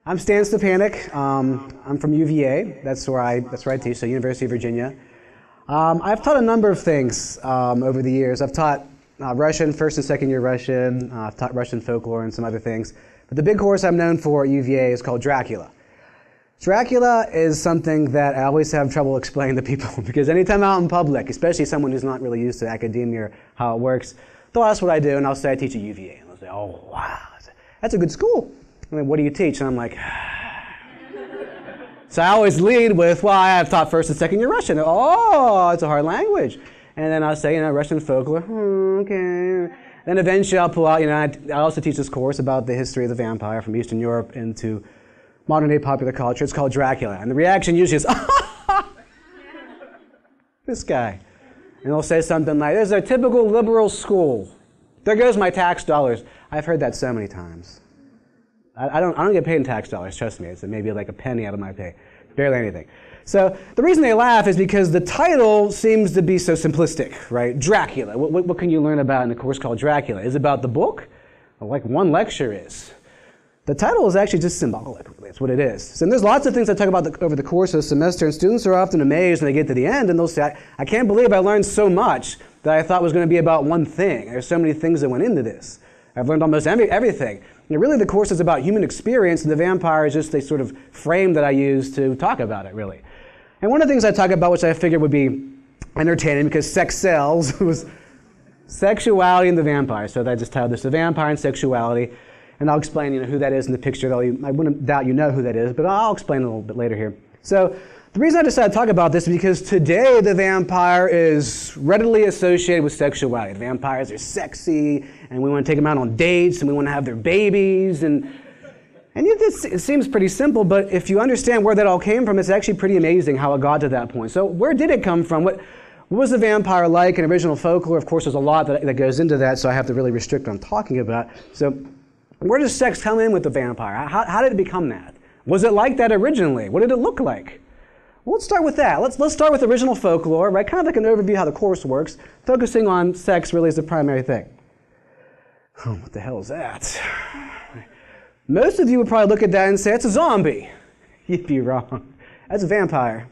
I'm Stan Stepanic. I'm from UVA. That's where I teach, so University of Virginia. I've taught a number of things over the years. I've taught Russian, first and second year Russian. I've taught Russian folklore and some other things. But the big course I'm known for at UVA is called Dracula. Dracula is something that I always have trouble explaining to people because anytime I'm out in public, especially someone who's not really used to academia or how it works, they'll ask what I do and I'll say I teach at UVA. And they'll say, oh, wow, that's a good school. I mean, what do you teach? And I'm like, so I always lead with, well, I have taught first and second year Russian. Oh, it's a hard language. And then I'll say, Russian folklore, okay. Then eventually I'll pull out, I also teach this course about the history of the vampire from Eastern Europe into modern day popular culture. It's called Dracula. And the reaction usually is, this guy. And they'll say something like, this is a typical liberal school. There goes my tax dollars. I've heard that so many times. I don't get paid in tax dollars, trust me. It's maybe like a penny out of my pay. Barely anything. So the reason they laugh is because the title seems to be so simplistic, right? Dracula. What can you learn about in a course called Dracula? Is it about the book? Well, like one lecture is. The title is actually just symbolic, really. It's what it is. So there's lots of things I talk about over the course of the semester, and students are often amazed when they get to the end, and they'll say, I can't believe I learned so much that I thought was going to be about one thing. There's so many things that went into this. I've learned almost everything. Really, the course is about human experience, and the vampire is just a sort of frame that I use to talk about it, really. And one of the things I talk about, which I figured would be entertaining because sex sells, was sexuality and the vampire. So I just titled this The Vampire and Sexuality. And I'll explain who that is in the picture. Though I wouldn't doubt you know who that is, but I'll explain a little bit later here. So the reason I decided to talk about this is because today the vampire is readily associated with sexuality. The vampires are sexy, and we want to take them out on dates, and we want to have their babies. And it seems pretty simple, but if you understand where that all came from, it's actually pretty amazing how it got to that point. So where did it come from? What was the vampire like in original folklore? Of course, there's a lot that goes into that, so I have to really restrict what I'm talking about. So where does sex come in with the vampire? How did it become that? Was it like that originally? What did it look like? Well, let's start with that. Let's start with original folklore, right? Kind of like an overview of how the course works, focusing on sex really is the primary thing. Oh, what the hell is that? Most of you would probably look at that and say, it's a zombie. You'd be wrong. That's a vampire.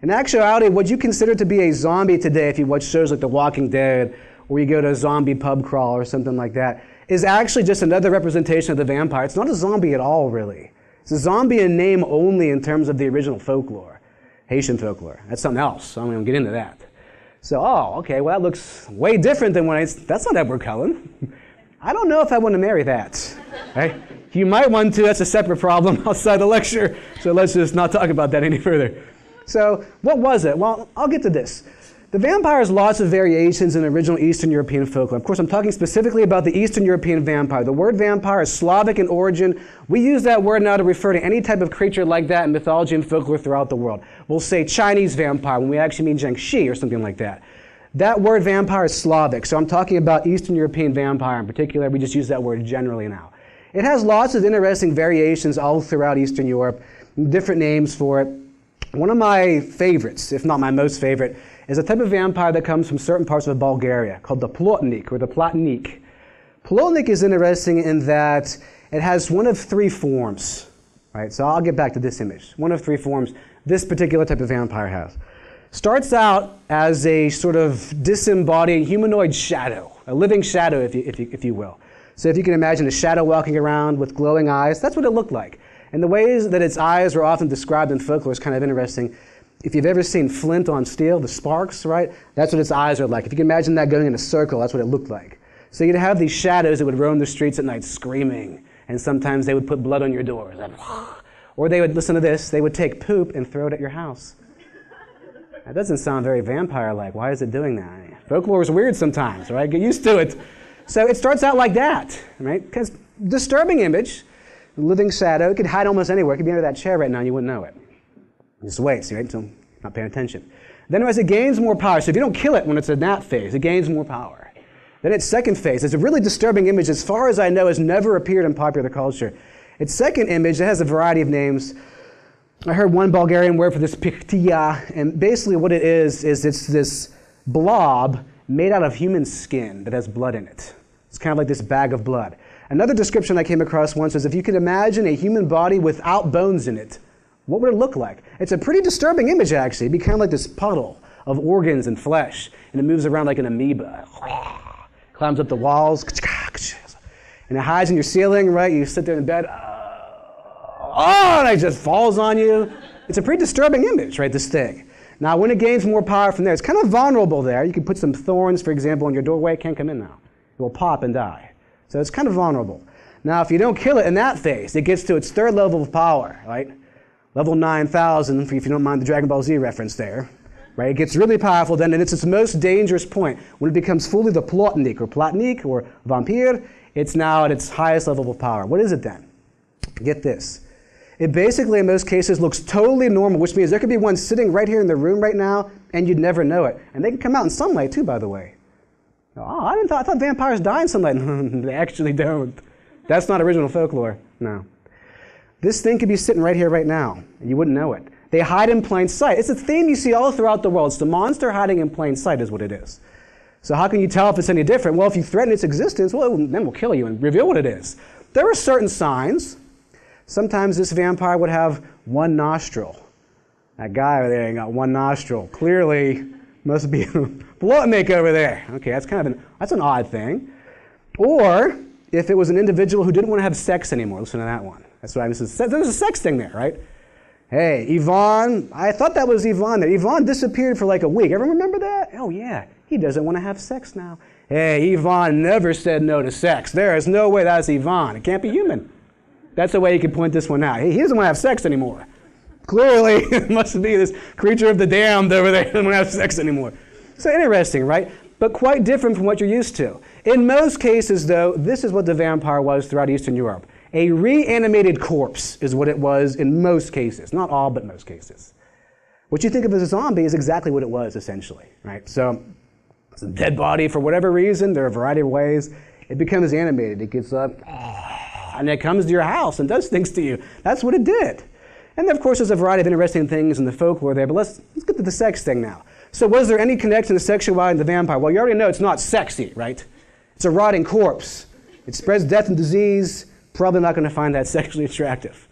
In actuality, what you consider to be a zombie today, if you watch shows like The Walking Dead, or you go to a zombie pub crawl or something like that, is actually just another representation of the vampire. It's not a zombie at all, really. It's a zombie in name only in terms of the original folklore, Haitian folklore. That's something else. I'm going to get into that. So, okay, well, that looks way different than that's not Edward Cullen. I don't know if I want to marry that. Right? You might want to. That's a separate problem outside the lecture. So let's just not talk about that any further. So what was it? Well, I'll get to this. The vampire has lots of variations in original Eastern European folklore. Of course, I'm talking specifically about the Eastern European vampire. The word vampire is Slavic in origin. We use that word now to refer to any type of creature like that in mythology and folklore throughout the world. We'll say Chinese vampire when we actually mean Jiangxi or something like that. That word vampire is Slavic, so I'm talking about Eastern European vampire in particular. We just use that word generally now. It has lots of interesting variations all throughout Eastern Europe, different names for it. One of my favorites, if not my most favorite, is a type of vampire that comes from certain parts of Bulgaria called the Plotnik or the Platnik. Plotnik is interesting in that it has one of three forms. Right? So I'll get back to this image. One of three forms this particular type of vampire has. Starts out as a sort of disembodied humanoid shadow, a living shadow, if you will. So if you can imagine a shadow walking around with glowing eyes, that's what it looked like. And the ways that its eyes were often described in folklore is kind of interesting. If you've ever seen flint on steel, the sparks, right? That's what its eyes are like. If you can imagine that going in a circle, that's what it looked like. So you'd have these shadows that would roam the streets at night screaming, and sometimes they would put blood on your doors. Or they would, listen to this, they would take poop and throw it at your house. That doesn't sound very vampire-like. Why is it doing that? Folklore is weird sometimes, right? Get used to it. So it starts out like that, right? Because disturbing image, living shadow, it could hide almost anywhere. It could be under that chair right now and you wouldn't know it. Just wait, see, right? So you're not paying attention. Then as it gains more power, so if you don't kill it when it's in that phase, it gains more power. Then its second phase, it's a really disturbing image, as far as I know, has never appeared in popular culture. Its second image, it has a variety of names. I heard one Bulgarian word for this, piktia, and basically what it is it's this blob made out of human skin that has blood in it. It's kind of like this bag of blood. Another description I came across once was if you could imagine a human body without bones in it, what would it look like? It's a pretty disturbing image, actually. It'd be kind of like this puddle of organs and flesh, and it moves around like an amoeba. Climbs up the walls, and it hides in your ceiling, right? You sit there in bed, and it just falls on you. It's a pretty disturbing image, right, this thing. Now, when it gains more power from there, it's kind of vulnerable there. You can put some thorns, for example, in your doorway. It can't come in now. It will pop and die. So it's kind of vulnerable. Now, if you don't kill it in that phase, it gets to its third level of power, right? Level 9,000, if you don't mind the Dragon Ball Z reference there. Right? It gets really powerful then, and it's its most dangerous point. When it becomes fully the plotnik or vampire, it's now at its highest level of power. What is it then? Get this. It basically, in most cases, looks totally normal, which means there could be one sitting right here in the room right now, and you'd never know it. And they can come out in sunlight, too, by the way. Oh, I thought vampires die in sunlight. They actually don't. That's not original folklore. No. This thing could be sitting right here right now, and you wouldn't know it. They hide in plain sight. It's a theme you see all throughout the world. It's the monster hiding in plain sight is what it is. So how can you tell if it's any different? Well, if you threaten its existence, well, then we'll kill you and reveal what it is. There are certain signs. Sometimes this vampire would have one nostril. That guy over there ain't got one nostril. Clearly, must be a plotnik over there. Okay, that's an odd thing. Or if it was an individual who didn't want to have sex anymore. Listen to that one. That's what I mean. There's a sex thing there, right? Hey, Yvonne, I thought that was Yvonne there. Yvonne disappeared for like a week. Everyone remember that? Oh, yeah. He doesn't want to have sex now. Hey, Yvonne never said no to sex. There is no way that's Yvonne. It can't be human. That's the way you can point this one out. He doesn't want to have sex anymore. Clearly, it must be this creature of the damned over there who doesn't want to have sex anymore. So interesting, right? But quite different from what you're used to. In most cases, though, this is what the vampire was throughout Eastern Europe. A reanimated corpse is what it was in most cases. Not all, but most cases. What you think of as a zombie is exactly what it was, essentially, right? So it's a dead body for whatever reason. There are a variety of ways. It becomes animated. It gets up, and it comes to your house and does things to you. That's what it did. And of course, there's a variety of interesting things in the folklore there, but let's get to the sex thing now. So was there any connection to sexuality and the vampire? Well, you already know it's not sexy, right? It's a rotting corpse. It spreads death and disease. Probably not going to find that sexually attractive.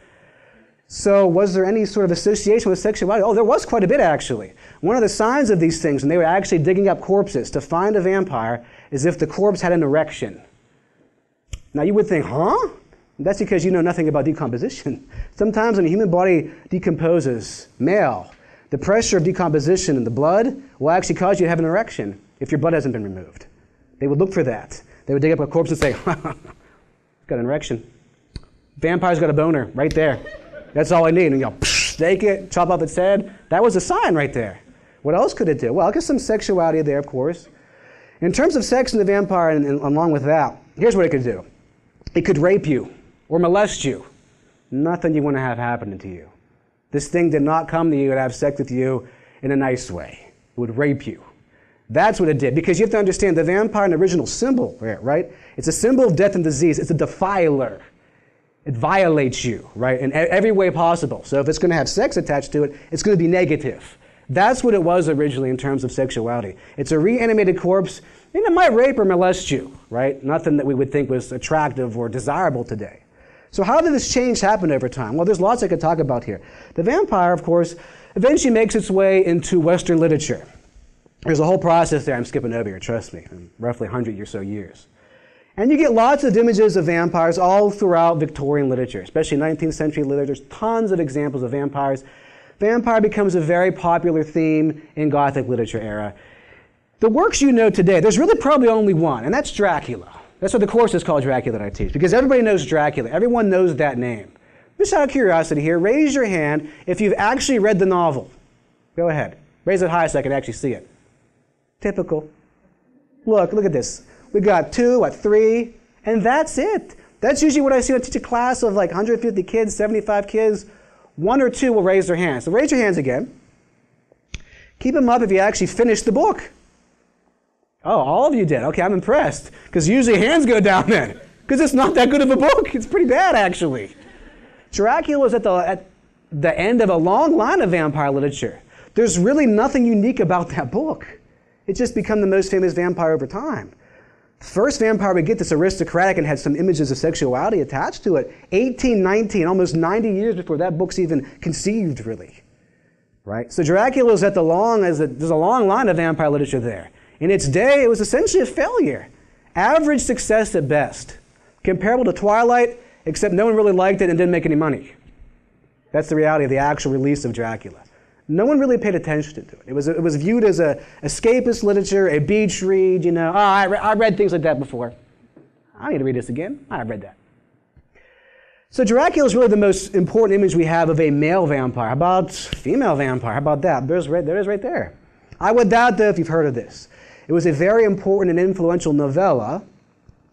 So was there any sort of association with sexuality? Oh, there was quite a bit, actually. One of the signs of these things, when they were actually digging up corpses to find a vampire, is if the corpse had an erection. Now, you would think, huh? That's because you know nothing about decomposition. Sometimes when a human body decomposes, male, the pressure of decomposition in the blood will actually cause you to have an erection if your blood hasn't been removed. They would look for that. They would dig up a corpse and say, got an erection. Vampire's got a boner right there. That's all I need. And you go, stake it, chop off its head. That was a sign right there. What else could it do? Well, I guess some sexuality there, of course. In terms of sex and the vampire, and along with that, here's what it could do. It could rape you or molest you. Nothing you want to have happening to you. This thing did not come to you and have sex with you in a nice way. It would rape you. That's what it did, because you have to understand the vampire, an original symbol, right? It's a symbol of death and disease. It's a defiler. It violates you, right, in every way possible. So if it's going to have sex attached to it, it's going to be negative. That's what it was originally in terms of sexuality. It's a reanimated corpse, and it might rape or molest you, right? Nothing that we would think was attractive or desirable today. So how did this change happen over time? Well, there's lots I could talk about here. The vampire, of course, eventually makes its way into Western literature. There's a whole process there I'm skipping over here, trust me, in roughly 100 or so years. And you get lots of images of vampires all throughout Victorian literature, especially 19th century literature. There's tons of examples of vampires. Vampire becomes a very popular theme in Gothic literature era. The works you know today, there's really probably only one, and that's Dracula. That's what the course is called, Dracula, that I teach, because everybody knows Dracula. Everyone knows that name. Just out of curiosity here, raise your hand if you've actually read the novel. Go ahead. Raise it high so I can actually see it. Typical. Look at this. We got 2, 3, and that's it. That's usually what I see when I teach a class of like 150 kids, 75 kids. 1 or 2 will raise their hands. So raise your hands again. Keep them up if you actually finished the book. Oh, all of you did. Okay, I'm impressed. Because usually hands go down then. Because it's not that good of a book. It's pretty bad, actually. Dracula was at the end of a long line of vampire literature. There's really nothing unique about that book. It's just become the most famous vampire over time. First vampire we get this aristocratic and had some images of sexuality attached to it. 1819, almost 90 years before that book's even conceived, really. Right? So Dracula's at there's a long line of vampire literature there. In its day, it was essentially a failure. Average success at best. Comparable to Twilight, except no one really liked it and didn't make any money. That's the reality of the actual release of Dracula. No one really paid attention to it. It was viewed as a escapist literature, a beach read, you know. Oh, I read things like that before. I need to read this again. I've read that. So Dracula is really the most important image we have of a male vampire. How about female vampire? How about that? There it is right there. I would doubt, though, if you've heard of this. It was a very important and influential novella,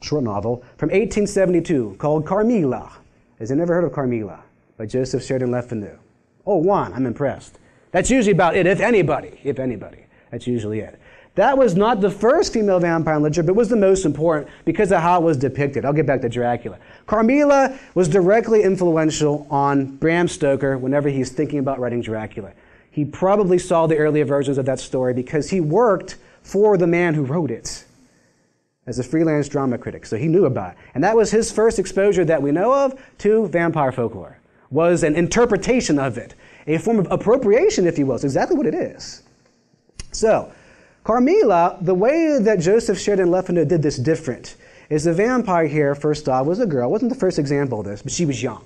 short novel, from 1872 called Carmilla. Has anyone ever heard of Carmilla? By Joseph Sheridan Le Fanu. Oh, one. I'm impressed. That's usually about it, if anybody. That's usually it. That was not the first female vampire in literature, but was the most important because of how it was depicted. I'll get back to Dracula. Carmilla was directly influential on Bram Stoker whenever he's thinking about writing Dracula. He probably saw the earlier versions of that story because he worked for the man who wrote it as a freelance drama critic, so he knew about it. And that was his first exposure that we know of to vampire folklore, was an interpretation of it, a form of appropriation, if you will. It's exactly what it is. So, Carmilla, the way that Joseph Sheridan Le Fanu did this different is the vampire here, first off, was a girl. It wasn't the first example of this, but she was young.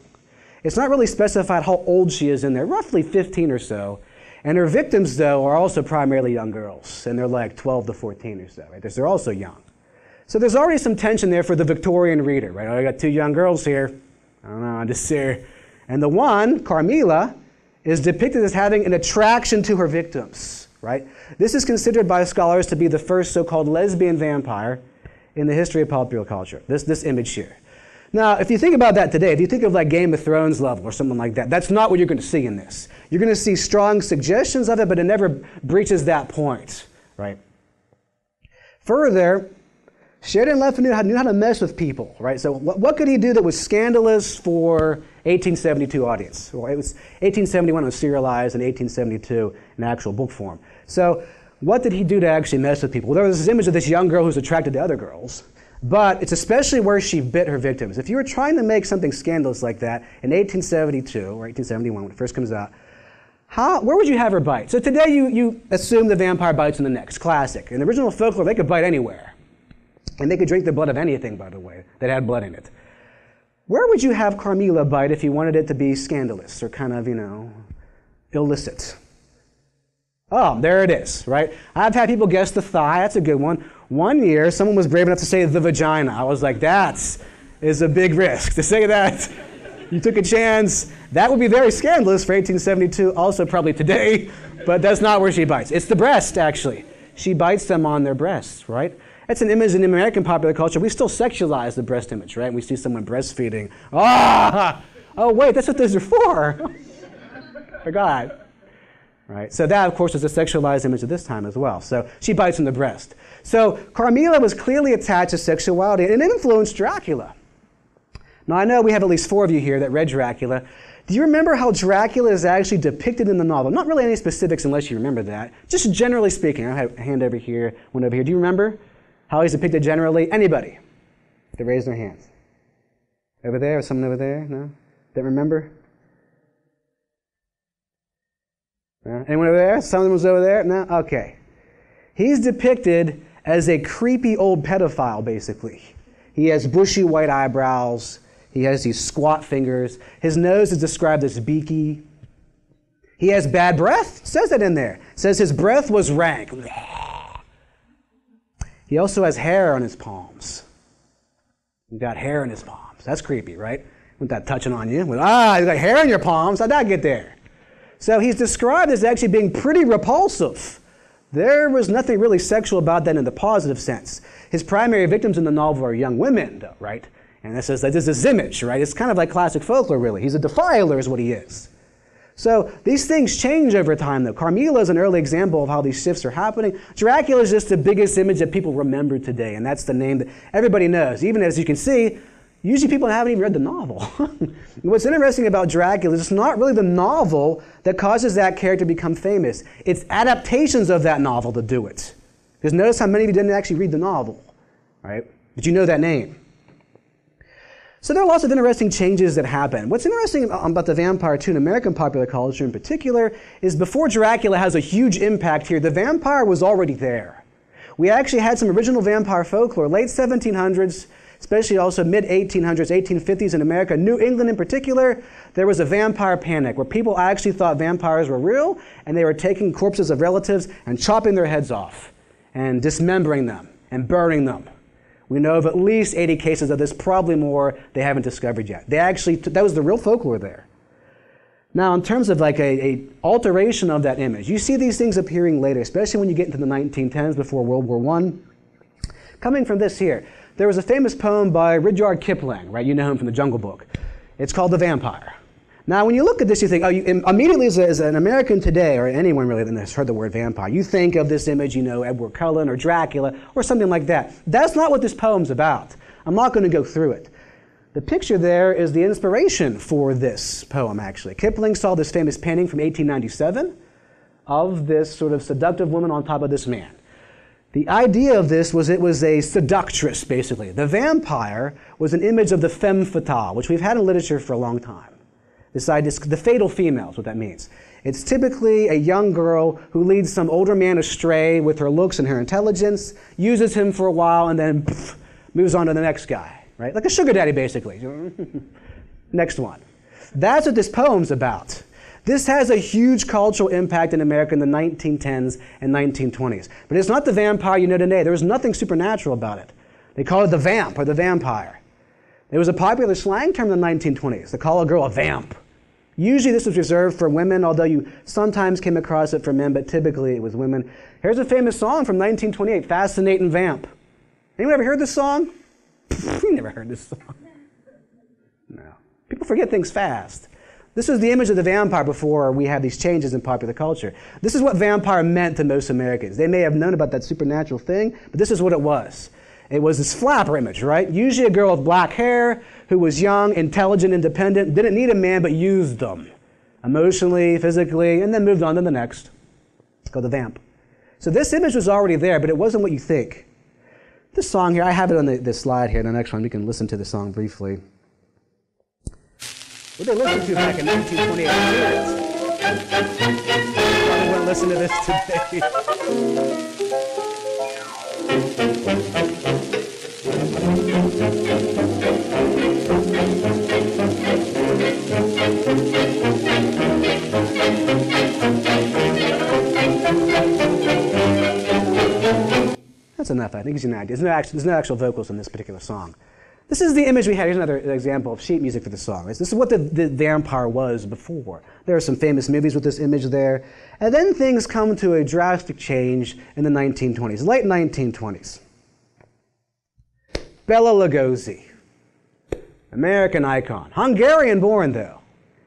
It's not really specified how old she is in there, roughly 15 or so. And her victims, though, are also primarily young girls, and they're like 12 to 14 or so, right? They're also young. So there's already some tension there for the Victorian reader, right? I got two young girls here. I don't know, I'm just here. And the one, Carmilla, is depicted as having an attraction to her victims, right? This is considered by scholars to be the first so-called lesbian vampire in the history of popular culture, this image here. Now, if you think about that today, if you think of like Game of Thrones level or something like that, that's not what you're going to see in this. You're going to see strong suggestions of it, but it never breaches that point, right? Further, Sheridan Le Fanu knew how to mess with people, right? So what could he do that was scandalous for 1872 audience? Well, it was 1871 it was serialized, and 1872 in actual book form. So what did he do to actually mess with people? Well, there was this image of this young girl who's attracted to other girls, but it's especially where she bit her victims. If you were trying to make something scandalous like that in 1872 or 1871 when it first comes out, where would you have her bite? So today you assume the vampire bites in the neck. It's classic. In the original folklore, they could bite anywhere. And they could drink the blood of anything, by the way, that had blood in it. Where would you have Carmilla bite if you wanted it to be scandalous or kind of, illicit? Oh, there it is, right? I've had people guess the thigh. That's a good one. One year, someone was brave enough to say the vagina. I was like, that is a big risk. To say that, you took a chance. That would be very scandalous for 1872, also probably today, but that's not where she bites. It's the breast, actually. She bites them on their breasts, right? That's an image in American popular culture. We still sexualize the breast image, right? We see someone breastfeeding. Oh, wait, that's what those are for. Forgot. Right? So that, of course, is a sexualized image at this time as well. So she bites in the breast. So Carmilla was clearly attached to sexuality, and it influenced Dracula. Now, I know we have at least 4 of you here that read Dracula. Do you remember how Dracula is actually depicted in the novel? Not really any specifics unless you remember that. Just generally speaking. I have a hand over here, one over here. Do you remember how he's depicted generally? Anybody? They raise their hands. Over there, or someone over there? No? Don't remember? No? Anyone over there? Someone was over there? No? Okay. He's depicted as a creepy old pedophile, basically. He has bushy white eyebrows. He has these squat fingers. His nose is described as beaky. He has bad breath. It says that in there. It says his breath was rank. He also has hair on his palms. He's got hair in his palms. That's creepy, right? With that touching on you. You got hair in your palms. How'd that get there? So he's described as actually being pretty repulsive. There was nothing really sexual about that in the positive sense. His primary victims in the novel are young women, though, right? And this is this image, right? It's kind of like classic folklore, really. He's a defiler is what he is. So these things change over time, though. Carmilla is an early example of how these shifts are happening. Dracula is just the biggest image that people remember today, and that's the name that everybody knows. Even as you can see, usually people haven't even read the novel. What's interesting about Dracula is it's not really the novel that causes that character to become famous. It's adaptations of that novel that do it. Because notice how many of you didn't actually read the novel. right? Did you know that name? So there are lots of interesting changes that happen. What's interesting about the vampire, too, in American popular culture in particular, is before Dracula has a huge impact here, the vampire was already there. We actually had some original vampire folklore, late 1700s, especially also mid-1800s, 1850s in America. New England in particular, there was a vampire panic where people actually thought vampires were real, and they were taking corpses of relatives and chopping their heads off and dismembering them and burning them. We know of at least 80 cases of this, probably more they haven't discovered yet. That was the real folklore there. Now, in terms of like a alteration of that image, you see these things appearing later, especially when you get into the 1910s before World War I. Coming from this here, there was a famous poem by Rudyard Kipling, right? You know him from the Jungle Book. It's called The Vampire. Now, when you look at this, you think, immediately as an American today, or anyone really that has heard the word vampire, you think of this image, Edward Cullen or Dracula or something like that. That's not what this poem's about. I'm not going to go through it. The picture there is the inspiration for this poem, actually. Kipling saw this famous painting from 1897 of this sort of seductive woman on top of this man. The idea of this was it was a seductress, basically. The vampire was an image of the femme fatale, which we've had in literature for a long time. This idea, the fatal female is what that means. It's typically a young girl who leads some older man astray with her looks and her intelligence, uses him for a while, and then moves on to the next guy, right? Like a sugar daddy, basically. Next one. That's what this poem's about. This has a huge cultural impact in America in the 1910s and 1920s. But it's not the vampire you know today. There was nothing supernatural about it. They call it the vamp or the vampire. It was a popular slang term in the 1920s. They call a girl a vamp. Usually this was reserved for women, although you sometimes came across it for men, but typically it was women. Here's a famous song from 1928, Fascinating Vamp. Anyone ever heard this song? You never heard this song. No. People forget things fast. This is the image of the vampire before we have these changes in popular culture. This is what vampire meant to most Americans. They may have known about that supernatural thing, but this is what it was. It was this flapper image, right? Usually a girl with black hair who was young, intelligent, independent, didn't need a man but used them emotionally, physically, and then moved on to the next. It's called the vamp. So this image was already there, but it wasn't what you think. This song here, I have it on the slide here, the next one. We can listen to the song briefly. What they listened to back in 1928. Probably wouldn't listen to this today. That's enough, I think. Gives you an idea. There's no actual vocals in this particular song. This is the image we had. Here's another example of sheet music for the song. This is what the vampire was before. There are some famous movies with this image there. And then things come to a drastic change in the 1920s, late 1920s. Bela Lugosi, American icon. Hungarian born, though.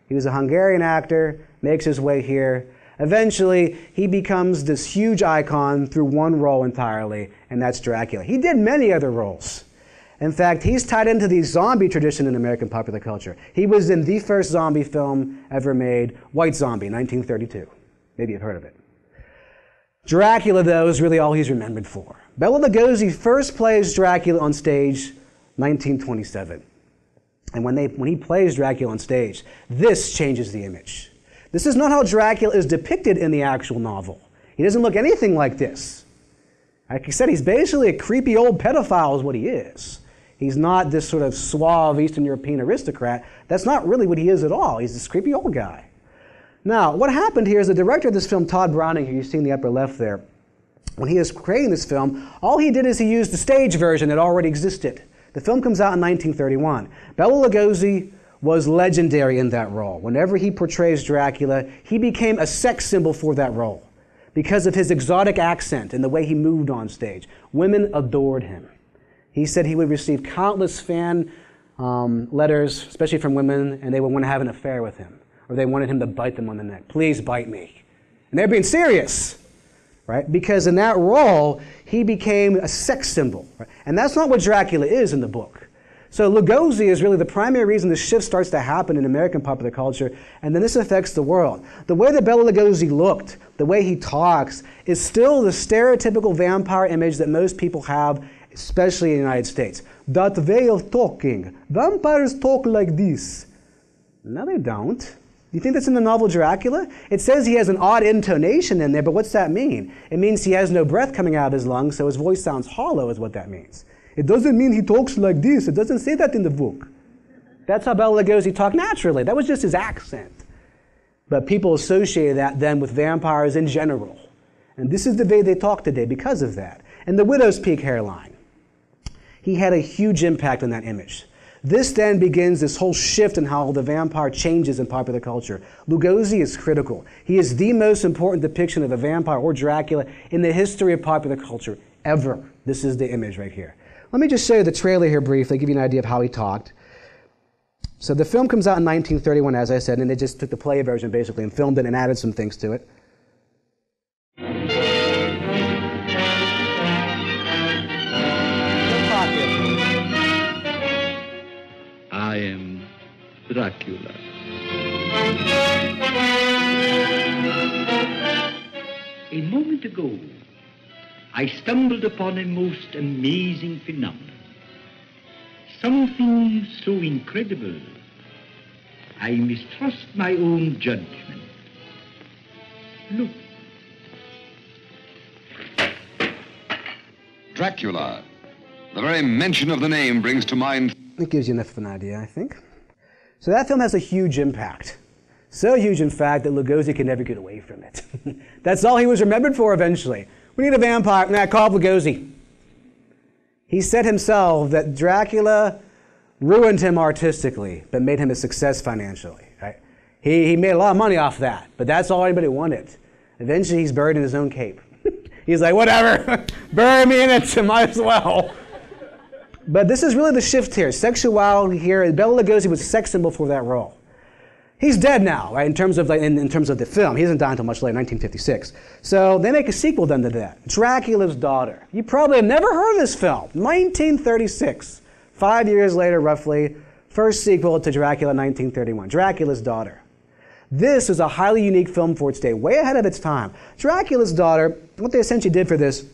He was a Hungarian actor, makes his way here. Eventually, he becomes this huge icon through one role entirely, and that's Dracula. He did many other roles. In fact, he's tied into the zombie tradition in American popular culture. He was in the first zombie film ever made, White Zombie, 1932. Maybe you've heard of it. Dracula, though, is really all he's remembered for. Bela Lugosi first plays Dracula on stage 1927. And when he plays Dracula on stage, this changes the image. This is not how Dracula is depicted in the actual novel. He doesn't look anything like this. Like I said, he's basically a creepy old pedophile is what he is. He's not this sort of suave Eastern European aristocrat. That's not really what he is at all. He's this creepy old guy. Now, what happened here is the director of this film, Todd Browning, who you see in the upper left there, when he was creating this film, all he did is he used the stage version that already existed. The film comes out in 1931. Bela Lugosi was legendary in that role. Whenever he portrays Dracula, he became a sex symbol for that role because of his exotic accent and the way he moved on stage. Women adored him. He said he would receive countless fan letters, especially from women, and they would want to have an affair with him, or they wanted him to bite them on the neck. Please bite me. And they're being serious, right? Because in that role, he became a sex symbol. Right? And that's not what Dracula is in the book. So Lugosi is really the primary reason this shift starts to happen in American popular culture, and then this affects the world. The way that Bela Lugosi looked, the way he talks, is still the stereotypical vampire image that most people have especially in the United States. That way of talking. Vampires talk like this. No, they don't. Do you think that's in the novel Dracula? It says he has an odd intonation in there, but what's that mean? It means he has no breath coming out of his lungs, so his voice sounds hollow is what that means. It doesn't mean he talks like this. It doesn't say that in the book. That's how Bela Lugosi talked naturally. That was just his accent. But people associate that then with vampires in general. And this is the way they talk today because of that. And the widow's peak hairline. He had a huge impact on that image. This then begins this whole shift in how the vampire changes in popular culture. Lugosi is critical. He is the most important depiction of a vampire or Dracula in the history of popular culture ever. This is the image right here. Let me just show you the trailer here briefly, give you an idea of how he talked. So the film comes out in 1931, as I said, and they just took the play version basically and filmed it and added some things to it. I am Dracula. A moment ago, I stumbled upon a most amazing phenomenon. Something so incredible, I mistrust my own judgment. Look. Dracula. The very mention of the name brings to mind... It gives you enough of an idea, I think. So that film has a huge impact. So huge, in fact, that Lugosi could never get away from it. That's all he was remembered for eventually. We need a vampire. Nah, call up Lugosi. He said himself that Dracula ruined him artistically, but made him a success financially. Right? He made a lot of money off that, but that's all anybody wanted. Eventually, he's buried in his own cape. He's like, whatever, bury me in it, might as well. But this is really the shift here. Sexuality here. Bela Lugosi was a sex symbol for that role. He's dead now, right? In terms of the film, he doesn't die until much later, 1956. So they make a sequel then to that, Dracula's Daughter. You probably have never heard of this film. 1936, 5 years later, roughly, first sequel to Dracula, 1931, Dracula's Daughter. This is a highly unique film for its day, way ahead of its time. Dracula's Daughter. What they essentially did for this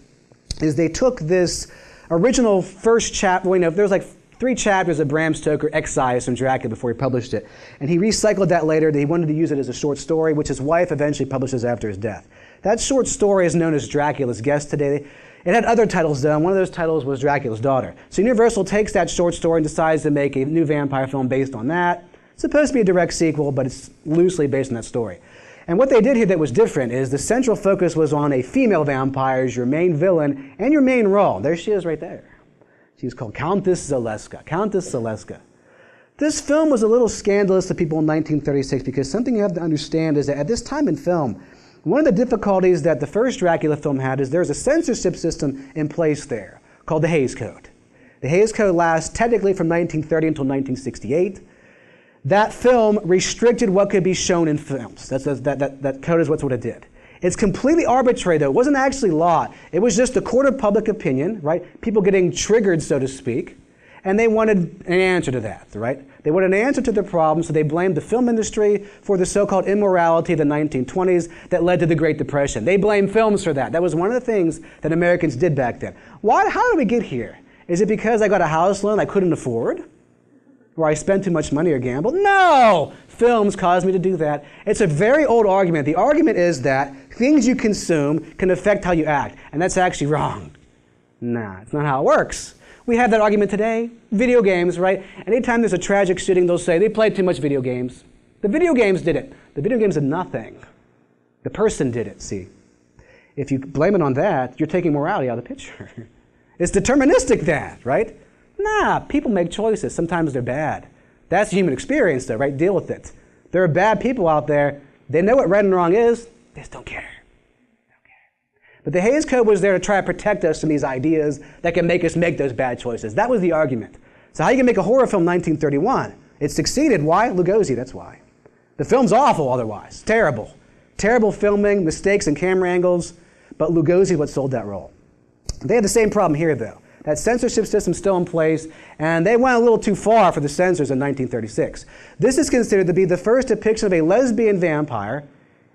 is they took this original first chapter. Well, there was like 3 chapters of Bram Stoker excised from Dracula before he published it. And he recycled that later. He wanted to use it as a short story, which his wife eventually publishes after his death. That short story is known as Dracula's Guest today. It had other titles, though, and one of those titles was Dracula's Daughter. So Universal takes that short story and decides to make a new vampire film based on that. It's supposed to be a direct sequel, but it's loosely based on that story. And what they did here that was different is the central focus was on a female vampire as your main villain and your main role. There she is right there. She's called Countess Zaleska. Countess Zaleska. This film was a little scandalous to people in 1936 because something you have to understand is that at this time in film, one of the difficulties that the first Dracula film had is there's a censorship system in place there called the Hays Code. The Hays Code lasts technically from 1930 until 1968. That film restricted what could be shown in films. That code is what it did. It's completely arbitrary, though. It wasn't actually law. It was just a court of public opinion, right? People getting triggered, so to speak. And they wanted an answer to that, right? They wanted an answer to the problem, so they blamed the film industry for the so-called immorality of the 1920s that led to the Great Depression. They blamed films for that. That was one of the things that Americans did back then. How did we get here? Is it because I got a house loan I couldn't afford? Or I spent too much money or gambled? No! Films caused me to do that. It's a very old argument. The argument is that things you consume can affect how you act, and that's actually wrong. Nah, it's not how it works. We have that argument today. Video games, right? Anytime there's a tragic shooting, they'll say, they played too much video games. The video games did it. The video games did nothing. The person did it, see? If you blame it on that, you're taking morality out of the picture. It's deterministic then, right? Nah, people make choices. Sometimes they're bad. That's the human experience, though, right? Deal with it. There are bad people out there. They know what right and wrong is. They just don't care. But the Hays Code was there to try to protect us from these ideas that can make us make those bad choices. That was the argument. So how you can make a horror film in 1931? It succeeded. Why? Lugosi, that's why. The film's awful otherwise. Terrible. Terrible filming, mistakes in camera angles, but Lugosi is what sold that role. They had the same problem here, though. That censorship system's still in place, and they went a little too far for the censors in 1936. This is considered to be the first depiction of a lesbian vampire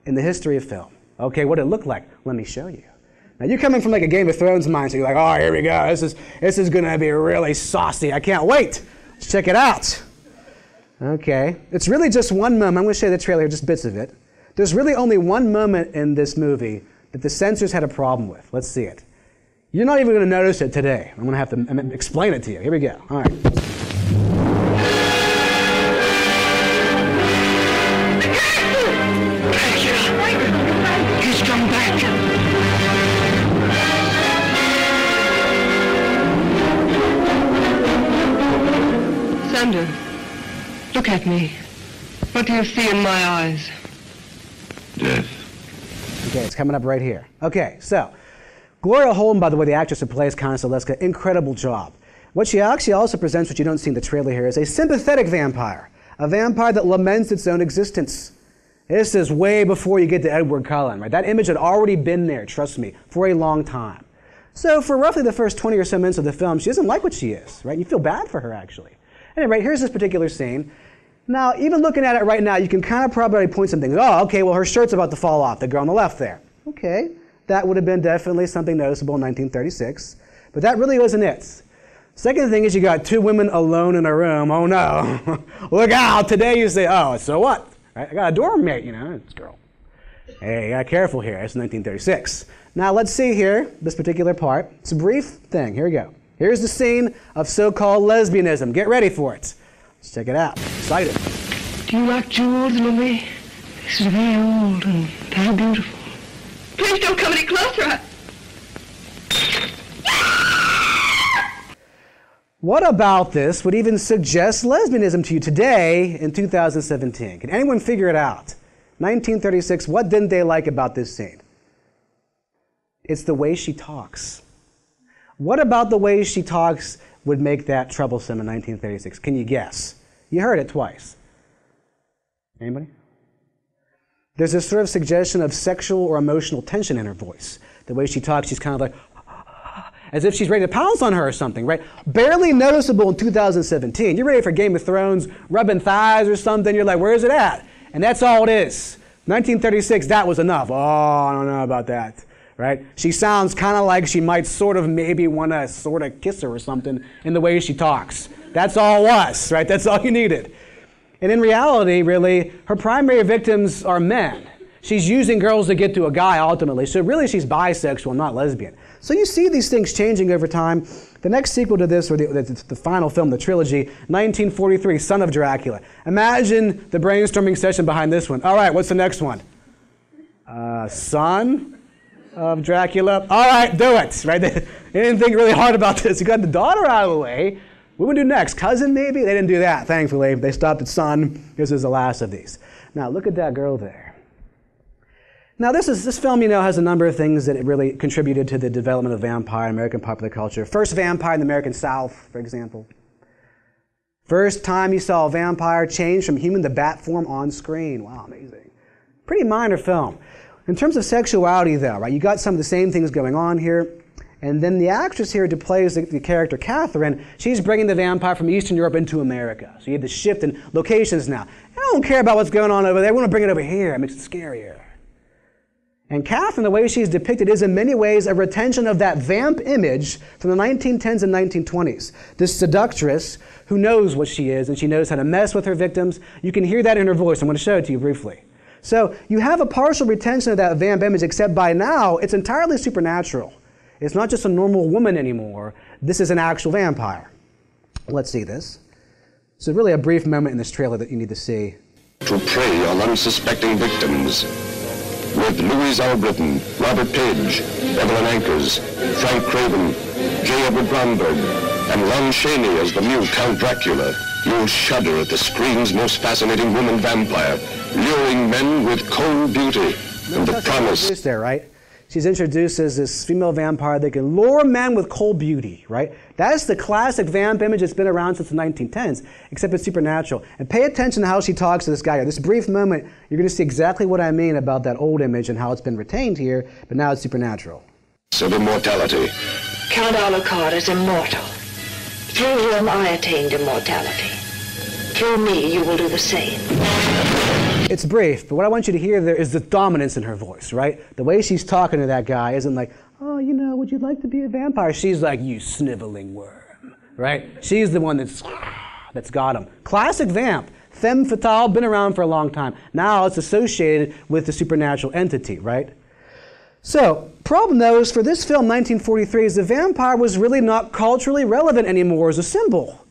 in the history of film. Okay, what did it look like? Let me show you. Now you're coming from like a Game of Thrones mind, so you're like, oh, here we go. This is gonna be really saucy. I can't wait. Let's check it out. Okay, it's really just one moment. I'm gonna show you the trailer, just bits of it. There's really only one moment in this movie that the censors had a problem with. Let's see it. You're not even gonna notice it today. I'm gonna have to explain it to you. Here we go. All right. He's come back. Sander, look at me. What do you see in my eyes? Death. Okay, it's coming up right here. Okay, so Gloria Holden, by the way, the actress who plays Countess Oleska, incredible job. What she actually also presents, which you don't see in the trailer here, is a sympathetic vampire. A vampire that laments its own existence. This is way before you get to Edward Cullen, right? That image had already been there, trust me, for a long time. So for roughly the first 20 or so minutes of the film, she doesn't like what she is, right? You feel bad for her, actually. Anyway, here's this particular scene. Now, even looking at it right now, you can kind of probably point some things. Oh, okay, well, her shirt's about to fall off, the girl on the left there. Okay, that would have been definitely something noticeable in 1936, but that really wasn't it. Second thing is you got two women alone in a room. Oh no, look out, today you say, oh, so what? Right? I got a dorm mate, you know, it's a girl. Hey, you got careful here, it's 1936. Now let's see here, this particular part. It's a brief thing, here we go. Here's the scene of so-called lesbianism. Get ready for it. Let's check it out. Excited. Do you like jewels, Lily? This is very old and very beautiful. Please don't come any closer. What about this would even suggest lesbianism to you today in 2017? Can anyone figure it out? 1936, what didn't they like about this scene? It's the way she talks. What about the way she talks would make that troublesome in 1936? Can you guess? You heard it twice. Anybody? There's this sort of suggestion of sexual or emotional tension in her voice. The way she talks, she's kind of like, as if she's ready to pounce on her or something, right? Barely noticeable in 2017. You're ready for Game of Thrones, rubbing thighs or something. You're like, where is it at? And that's all it is. 1936, that was enough. Oh, I don't know about that. Right? She sounds kind of like she might sort of maybe want to sort of kiss her or something in the way she talks. That's all it was, right? That's all you needed. And in reality, really, her primary victims are men. She's using girls to get to a guy ultimately. So really she's bisexual, not lesbian. So you see these things changing over time. The next sequel to this, or the final film, the trilogy, 1943, Son of Dracula. Imagine the brainstorming session behind this one. All right, what's the next one? Son of Dracula. All right, do it. Right? They didn't think really hard about this. You got the daughter out of the way. What would we do next? Cousin, maybe? They didn't do that, thankfully. They stopped at son. This is the last of these. Now, look at that girl there. Now, this film, you know, has a number of things that it really contributed to the development of vampire in American popular culture. First vampire in the American South, for example. First time you saw a vampire change from human to bat form on screen. Wow, amazing. Pretty minor film. In terms of sexuality, though, right, you got some of the same things going on here. And then the actress here who plays the character Catherine, she's bringing the vampire from Eastern Europe into America. So you have the shift in locations now. I don't care about what's going on over there. We want to bring it over here. It makes it scarier. And Catherine, the way she's depicted, is in many ways a retention of that vamp image from the 1910s and 1920s. This seductress who knows what she is, and she knows how to mess with her victims. You can hear that in her voice. I'm going to show it to you briefly. So you have a partial retention of that vamp image, except by now it's entirely supernatural. It's not just a normal woman anymore. This is an actual vampire. Let's see this. So really a brief moment in this trailer that you need to see. To prey on unsuspecting victims. With Louise Albritton, Robert Page, Evelyn Ankers, Frank Craven, J. Edward Bromberg, and Lon Chaney as the new Count Dracula, you'll shudder at the screen's most fascinating woman vampire, luring men with cold beauty and the promise. There, right? She's introduced as this female vampire that can lure men with cold beauty, right? That's the classic vamp image that's been around since the 1910s, except it's supernatural. And pay attention to how she talks to this guy here. This brief moment, you're going to see exactly what I mean about that old image and how it's been retained here, but now it's supernatural. Of immortality. Count Alucard is immortal. Through him I attained immortality. Through me you will do the same. It's brief, but what I want you to hear there is the dominance in her voice, right? The way she's talking to that guy isn't like, oh, you know, would you like to be a vampire? She's like, you sniveling worm, right? She's the one that's got him. Classic vamp. Femme fatale, been around for a long time. Now it's associated with the supernatural entity, right? So, problem though is for this film, 1943, is the vampire was really not culturally relevant anymore as a symbol.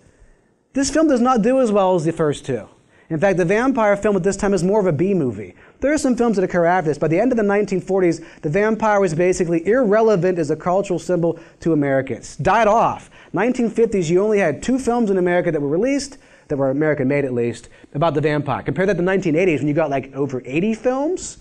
This film does not do as well as the first two. In fact, the vampire film at this time is more of a B-movie. There are some films that occur after this. By the end of the 1940s, the vampire was basically irrelevant as a cultural symbol to Americans. Died off. 1950s, you only had 2 films in America that were released, that were American-made at least, about the vampire. Compare that to the 1980s when you got like over 80 films.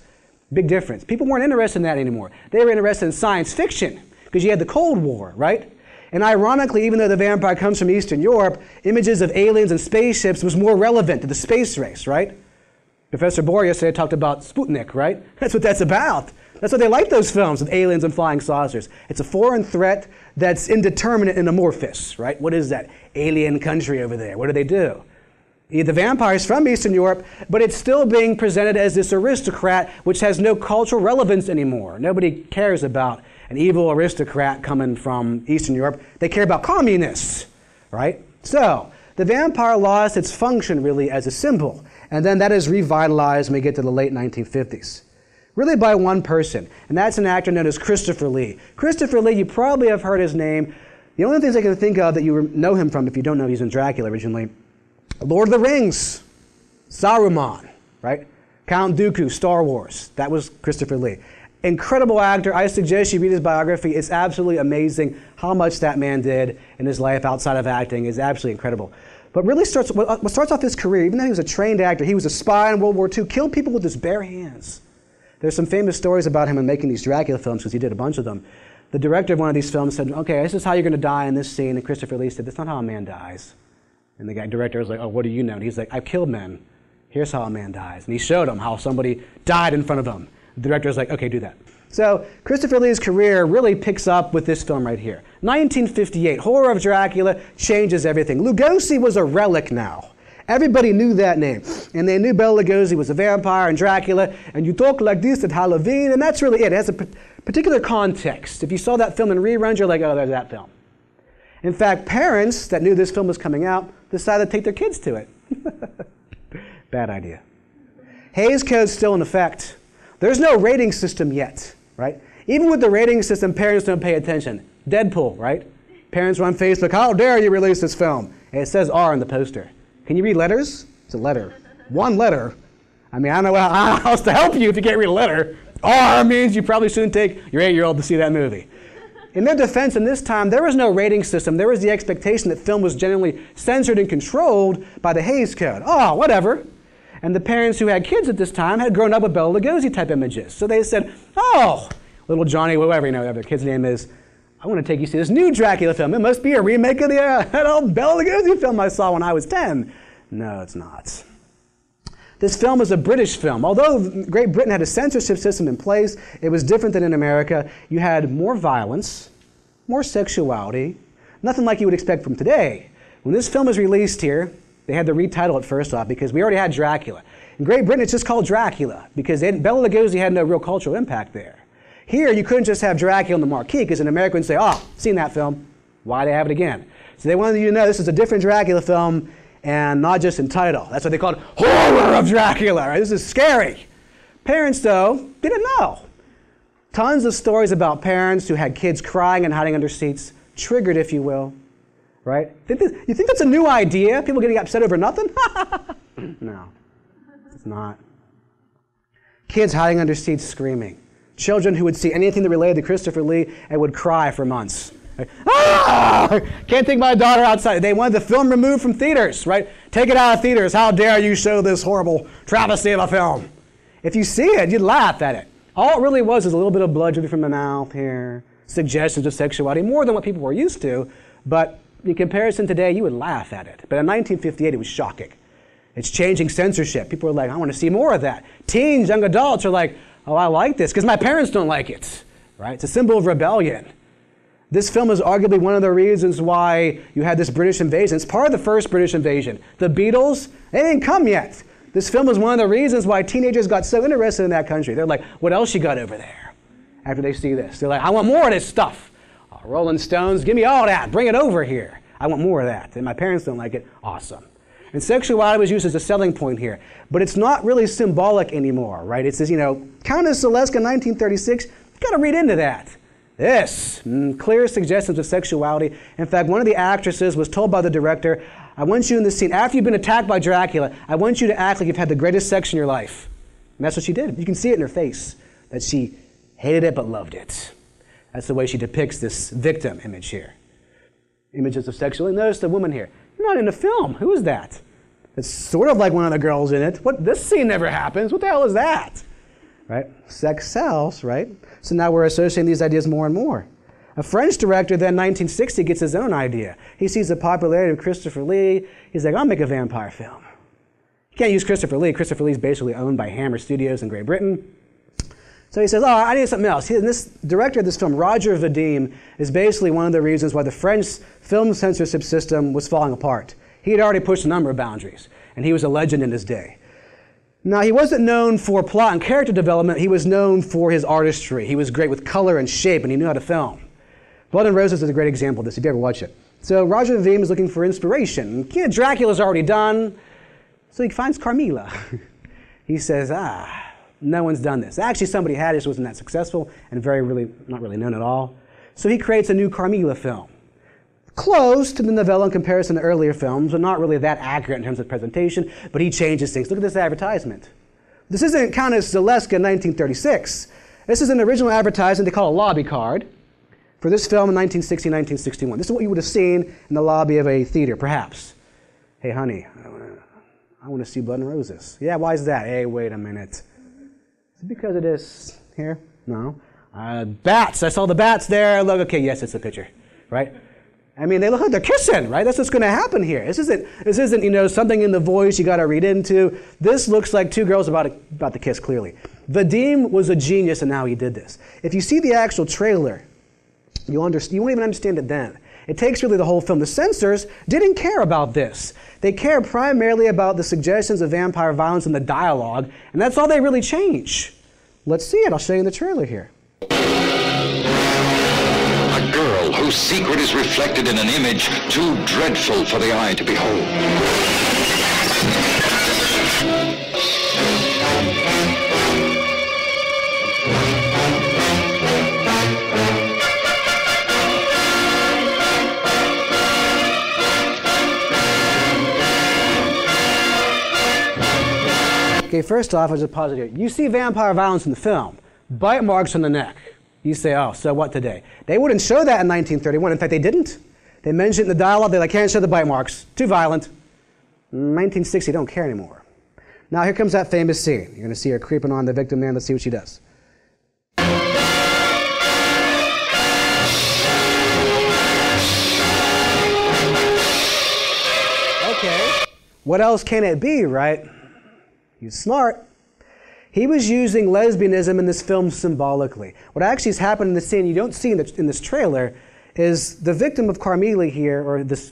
Big difference. People weren't interested in that anymore. They were interested in science fiction because you had the Cold War, right? And ironically, even though the vampire comes from Eastern Europe, images of aliens and spaceships was more relevant to the space race, right? Professor Bohr yesterday talked about Sputnik, right? That's what that's about. That's why they like those films with aliens and flying saucers. It's a foreign threat that's indeterminate and amorphous, right? What is that alien country over there? What do? The vampire's from Eastern Europe, but it's still being presented as this aristocrat which has no cultural relevance anymore. Nobody cares about an evil aristocrat coming from Eastern Europe. They care about communists, right? So, the vampire lost its function really as a symbol, and then that is revitalized when we get to the late 1950s. Really by one person, and that's an actor known as Christopher Lee. Christopher Lee, you probably have heard his name. The only things I can think of that you know him from, if you don't know, he's in Dracula originally. Lord of the Rings, Saruman, right? Count Dooku, Star Wars. That was Christopher Lee. Incredible actor. I suggest you read his biography. It's absolutely amazing how much that man did in his life outside of acting. Is absolutely incredible. But really what starts off his career, even though he was a trained actor, he was a spy in World War II, killed people with his bare hands. There's some famous stories about him in making these Dracula films because he did a bunch of them. The director of one of these films said, okay, this is how you're going to die in this scene. And Christopher Lee said, that's not how a man dies. And the director was like, oh, what do you know? And he's like, I've killed men. Here's how a man dies. And he showed him how somebody died in front of him. The director was like, okay, do that. So Christopher Lee's career really picks up with this film right here. 1958, Horror of Dracula changes everything. Lugosi was a relic now. Everybody knew that name. And they knew Bela Lugosi was a vampire and Dracula, and you talk like this at Halloween, and that's really it. It has a particular context. If you saw that film in reruns, you're like, oh, there's that film. In fact, parents that knew this film was coming out decided to take their kids to it. Bad idea. Hays Code's still in effect. There's no rating system yet, right? Even with the rating system, parents don't pay attention. Deadpool, right? Parents are on Facebook, how dare you release this film? And it says R on the poster. Can you read letters? It's a letter. One letter. I mean, I don't know how else to help you if you can't read a letter. R means you probably shouldn't take your 8-year-old to see that movie. In their defense, in this time, there was no rating system. There was the expectation that film was generally censored and controlled by the Hays Code. Oh, whatever. And the parents who had kids at this time had grown up with Bela Lugosi type images. So they said, oh, little Johnny, whatever, whatever their kid's name is, I want to take you to see this new Dracula film. It must be a remake of that old Bela Lugosi film I saw when I was 10. No, it's not. This film is a British film. Although Great Britain had a censorship system in place, it was different than in America. You had more violence, more sexuality, nothing like you would expect from today. When this film was released here, they had to retitle it first off because we already had Dracula. In Great Britain, it's just called Dracula because Bela Lugosi had no real cultural impact there. Here, you couldn't just have Dracula on the marquee because an American would say, oh, seen that film. Why do they have it again? So they wanted you to know this is a different Dracula film and not just in title. That's what they called Horror of Dracula. Right? This is scary. Parents, though, didn't know. Tons of stories about parents who had kids crying and hiding under seats, triggered, if you will. Right? You think that's a new idea? People getting upset over nothing? No, it's not. Kids hiding under seats screaming. Children who would see anything that related to Christopher Lee and would cry for months. Like, ah! Can't take my daughter outside. They wanted the film removed from theaters, right? Take it out of theaters. How dare you show this horrible travesty of a film? If you see it, you'd laugh at it. All it really was is a little bit of blood dripping from the mouth here, suggestions of sexuality, more than what people were used to, but in comparison today, you would laugh at it. But in 1958, it was shocking. It's changing censorship. People are like, I want to see more of that. Teens, young adults are like, oh, I like this because my parents don't like it, right? It's a symbol of rebellion. This film is arguably one of the reasons why you had this British invasion. It's part of the first British invasion. The Beatles, they didn't come yet. This film is one of the reasons why teenagers got so interested in that country. They're like, what else you got over there? After they see this, they're like, I want more of this stuff. Oh, Rolling Stones, give me all that. Bring it over here. I want more of that. And my parents don't like it. Awesome. And sexuality was used as a selling point here. But it's not really symbolic anymore, right? It says, Countess Zaleska, 1936. You've got to read into that. This, clear suggestions of sexuality. In fact, one of the actresses was told by the director, I want you in this scene, after you've been attacked by Dracula, I want you to act like you've had the greatest sex in your life. And that's what she did. You can see it in her face, that she hated it but loved it. That's the way she depicts this victim image here. Images of sexuality. Notice the woman here. You're not in the film. Who is that? It's sort of like one of the girls in it. What? This scene never happens. What the hell is that? Right? Sex sells, right? So now we're associating these ideas more and more. A French director then, 1960, gets his own idea. He sees the popularity of Christopher Lee. He's like, I'll make a vampire film. You can't use Christopher Lee. Christopher Lee's basically owned by Hammer Studios in Great Britain. So he says, oh, I need something else. And this director of this film, Roger Vadim, is basically one of the reasons why the French film censorship system was falling apart. He had already pushed a number of boundaries, and he was a legend in his day. Now, he wasn't known for plot and character development. He was known for his artistry. He was great with color and shape, and he knew how to film. Blood and Roses is a great example of this, if you ever watch it. So Roger Vadim is looking for inspiration. Dracula's already done, so he finds Carmilla. He says, no one's done this. Actually, somebody had it, just wasn't that successful, and not really known at all. So he creates a new Carmilla film. Close to the novella in comparison to earlier films, but not really that accurate in terms of presentation, but he changes things. Look at this advertisement. This isn't Countess Zaleska 1936. This is an original advertisement they call a lobby card for this film in 1960, 1961. This is what you would have seen in the lobby of a theater, perhaps. Hey, honey, I want to see Blood and Roses. Yeah, why is that? Hey, wait a minute. Is it because of this here? No. Bats. I saw the bats there. Look, okay, yes, it's a picture, right? I mean, they look like they're kissing, right? That's what's going to happen here. This isn't something in the voice you got to read into. This looks like two girls about to kiss, clearly. Vadim was a genius in how he did this. If you see the actual trailer, you won't even understand it then. It takes really the whole film. The censors didn't care about this. They cared primarily about the suggestions of vampire violence in the dialogue, and that's all they really change. Let's see it. I'll show you in the trailer here. A girl whose secret is reflected in an image too dreadful for the eye to behold. Okay, first off, I just pause it here. You see vampire violence in the film. Bite marks on the neck. You say, oh, so what today? They wouldn't show that in 1931. In fact, they didn't. They mentioned in the dialogue, they can't show the bite marks. Too violent. In 1960, don't care anymore. Now, here comes that famous scene. You're going to see her creeping on the victim man. Let's see what she does. Okay. What else can it be, right? He's smart. He was using lesbianism in this film symbolically. What actually has happened in this scene you don't see in this trailer is the victim of Carmilla here, or this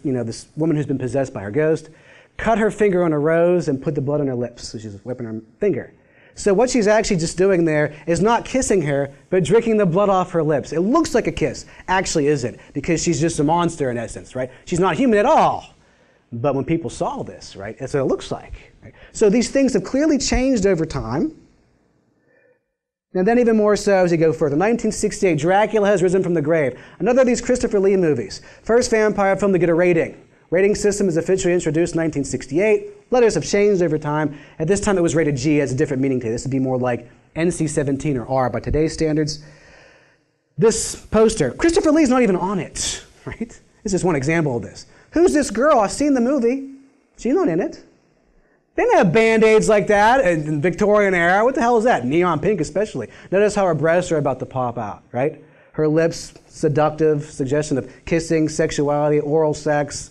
woman who's been possessed by her ghost, cut her finger on a rose and put the blood on her lips. So she's whipping her finger. So what she's actually just doing there is not kissing her, but drinking the blood off her lips. It looks like a kiss. Actually isn't, because she's just a monster in essence, right? She's not human at all. But when people saw this, right, that's what it looks like. Right? So these things have clearly changed over time. And then even more so as you go further. 1968, Dracula has risen from the grave. Another of these Christopher Lee movies. First vampire film to get a rating. Rating system is officially introduced in 1968. Letters have changed over time. At this time it was rated G. It has a different meaning today. This would be more like NC-17 or R by today's standards. This poster, Christopher Lee's not even on it, right? This is just one example of this. Who's this girl? I've seen the movie. She's not in it. They didn't have Band-Aids like that in Victorian era. What the hell is that? Neon pink especially. Notice how her breasts are about to pop out, right? Her lips, seductive, suggestion of kissing, sexuality, oral sex.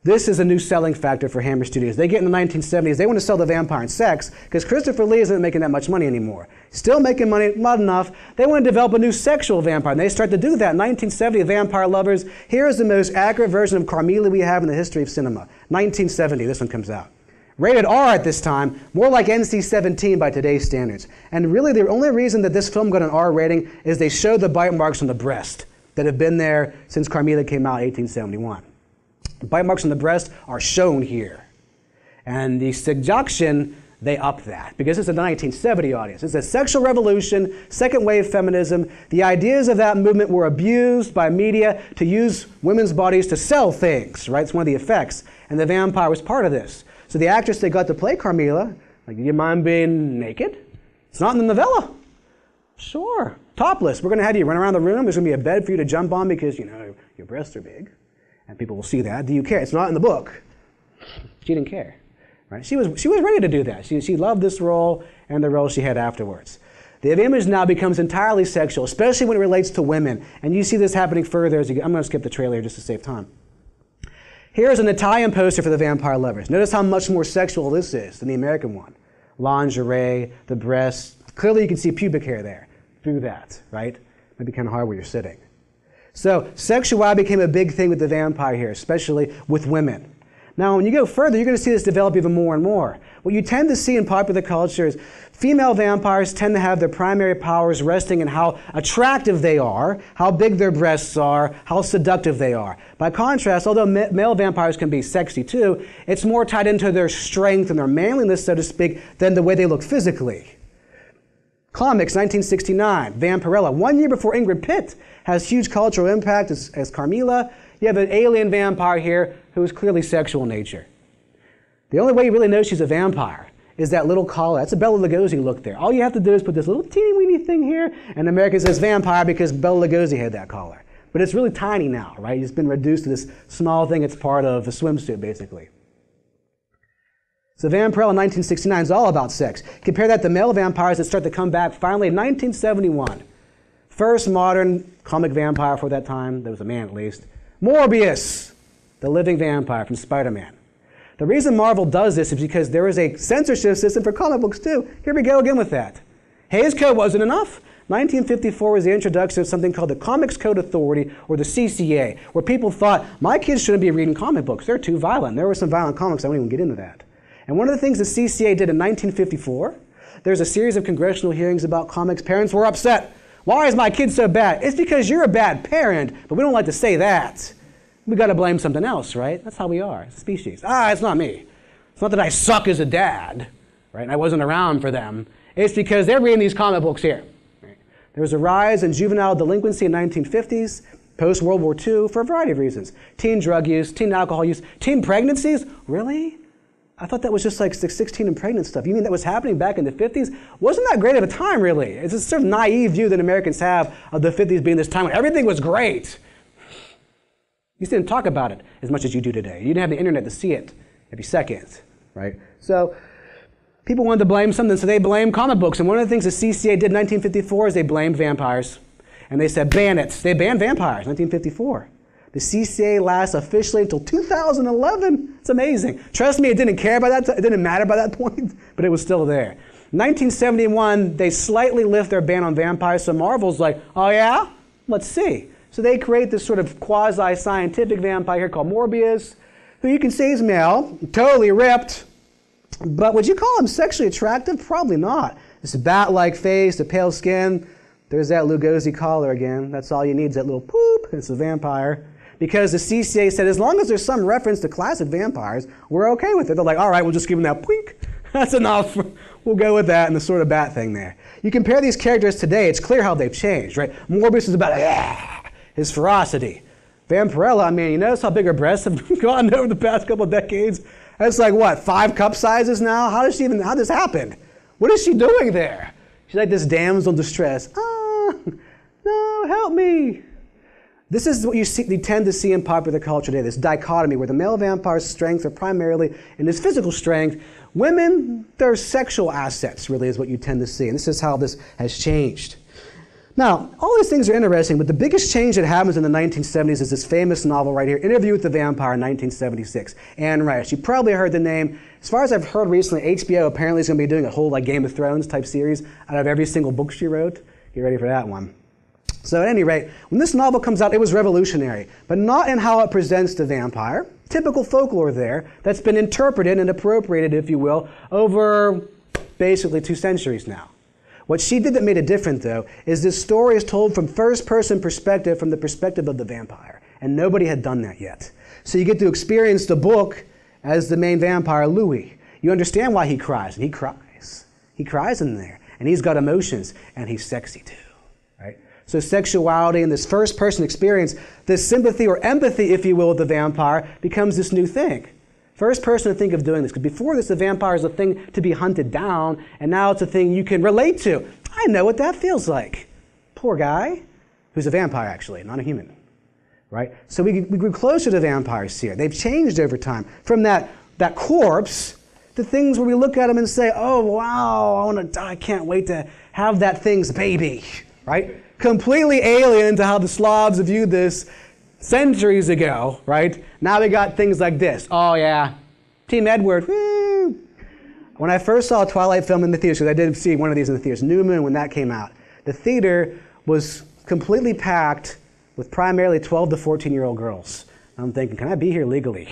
This is a new selling factor for Hammer Studios. They get in the 1970s, they want to sell the vampire and sex because Christopher Lee isn't making that much money anymore. Still making money, not enough. They want to develop a new sexual vampire, and they start to do that. In 1970, Vampire Lovers, here is the most accurate version of Carmilla we have in the history of cinema. 1970, this one comes out. Rated R at this time, more like NC-17 by today's standards. And really the only reason that this film got an R rating is they showed the bite marks on the breast that have been there since Carmilla came out in 1871. The bite marks on the breast are shown here. And the seduction, they up that, because it's a 1970 audience. It's a sexual revolution, second wave feminism. The ideas of that movement were abused by media to use women's bodies to sell things, right? It's one of the effects. And the vampire was part of this. So the actress they got to play Carmilla, like, do you mind being naked? It's not in the novella. Sure, topless. We're going to have you run around the room. There's going to be a bed for you to jump on because, you know, your breasts are big. And people will see that. Do you care? It's not in the book. She didn't care. Right? She was ready to do that. She loved this role and the role she had afterwards. The image now becomes entirely sexual, especially when it relates to women. And you see this happening further as you go. I'm going to skip the trailer just to save time. Here's an Italian poster for the vampire lovers. Notice how much more sexual this is than the American one. Lingerie, the breasts. Clearly you can see pubic hair there through that, right? Might be kind of hard where you're sitting. So sexuality became a big thing with the vampire here, especially with women. Now, when you go further, you're going to see this develop even more and more. What you tend to see in popular culture is female vampires tend to have their primary powers resting in how attractive they are, how big their breasts are, how seductive they are. By contrast, although male vampires can be sexy too, it's more tied into their strength and their manliness, so to speak, than the way they look physically. Comics, 1969, Vampirella. 1 year before Ingrid Pitt has huge cultural impact as Carmilla. You have an alien vampire here who is clearly sexual in nature. The only way you really know she's a vampire is that little collar. That's a Bela Lugosi look there. All you have to do is put this little teeny weeny thing here, and America says vampire because Bela Lugosi had that collar. But it's really tiny now, right? It's been reduced to this small thing. It's part of a swimsuit, basically. So Vampirella in 1969 is all about sex. Compare that to male vampires that start to come back finally in 1971. First modern comic vampire for that time. There was a man at least. Morbius, the living vampire from Spider-Man. The reason Marvel does this is because there is a censorship system for comic books too. Here we go again with that. Hays Code wasn't enough. 1954 was the introduction of something called the Comics Code Authority, or the CCA, where people thought, my kids shouldn't be reading comic books. They're too violent. There were some violent comics. I won't even get into that. And one of the things the CCA did in 1954, there's a series of congressional hearings about comics. Parents were upset. Why is my kid so bad? It's because you're a bad parent, but we don't like to say that. We got to blame something else, right? That's how we are, as a species. It's not me. It's not that I suck as a dad, right? I wasn't around for them. It's because they're reading these comic books here. Right? There was a rise in juvenile delinquency in the 1950s, post-World War II, for a variety of reasons. Teen drug use, teen alcohol use, teen pregnancies. Really? I thought that was just like 16 and pregnant stuff. You mean that was happening back in the 50s? Wasn't that great of a time, really? It's a sort of naive view that Americans have of the 50s being this time when everything was great. You didn't talk about it as much as you do today. You didn't have the internet to see it every second, right? So people wanted to blame something, so they blamed comic books. And one of the things the CCA did in 1954 is they blamed vampires. And they said, ban it. They banned vampires in 1954. The CCA lasts officially until 2011. It's amazing. Trust me, it didn't care about that. It didn't matter by that point, but it was still there. 1971, they slightly lift their ban on vampires, so Marvel's like, oh yeah? Let's see. So they create this sort of quasi-scientific vampire here called Morbius, who you can see is male, totally ripped, but would you call him sexually attractive? Probably not. This bat-like face, the pale skin. There's that Lugosi collar again. That's all you need is that little poop. It's a vampire. Because the CCA said as long as there's some reference to classic vampires, we're okay with it. They're like, all right, we'll just give them that poink. That's enough. We'll go with that and the sort of bat thing there. You compare these characters today, it's clear how they've changed, right? Morbius is about his ferocity. Vampirella, I mean, you notice how big her breasts have gotten over the past couple of decades? That's like, what, 5 cup sizes now? How does this happen? What is she doing there? She's like this damsel in distress. No, help me. This is what you tend to see in popular culture today, this dichotomy where the male vampire's strengths are primarily in his physical strength. Women, their sexual assets really is what you tend to see. And this is how this has changed. Now, all these things are interesting, but the biggest change that happens in the 1970s is this famous novel right here, Interview with the Vampire in 1976. Anne Rice. You probably heard the name. As far as I've heard recently, HBO apparently is going to be doing a whole like Game of Thrones type series out of every single book she wrote. Get ready for that one. So at any rate, when this novel comes out, it was revolutionary, but not in how it presents the vampire. typical folklore there that's been interpreted and appropriated, if you will, over basically 2 centuries now. What she did that made it different, though, is this story is told from first-person perspective, from the perspective of the vampire. And nobody had done that yet. So you get to experience the book as the main vampire, Louis. You understand why he cries, and he cries. He cries in there, and he's got emotions, and he's sexy too, right? So sexuality and this first-person experience, this sympathy or empathy, if you will, with the vampire becomes this new thing. First person to think of doing this, because before this, the vampire is a thing to be hunted down, and now it's a thing you can relate to. I know what that feels like. Poor guy, who's a vampire actually, not a human, right? So we grew closer to vampires here. They've changed over time from that corpse to things where we look at them and say, oh, wow, I want to die, I can't wait to have that thing's baby, right? Completely alien to how the Slavs viewed this centuries ago, right? Now we got things like this. Oh yeah, Team Edward, woo! When I first saw a Twilight film in the theaters, because I did see one of these in the theaters, New Moon, when that came out, the theater was completely packed with primarily 12 to 14-year-old girls. I'm thinking, can I be here legally?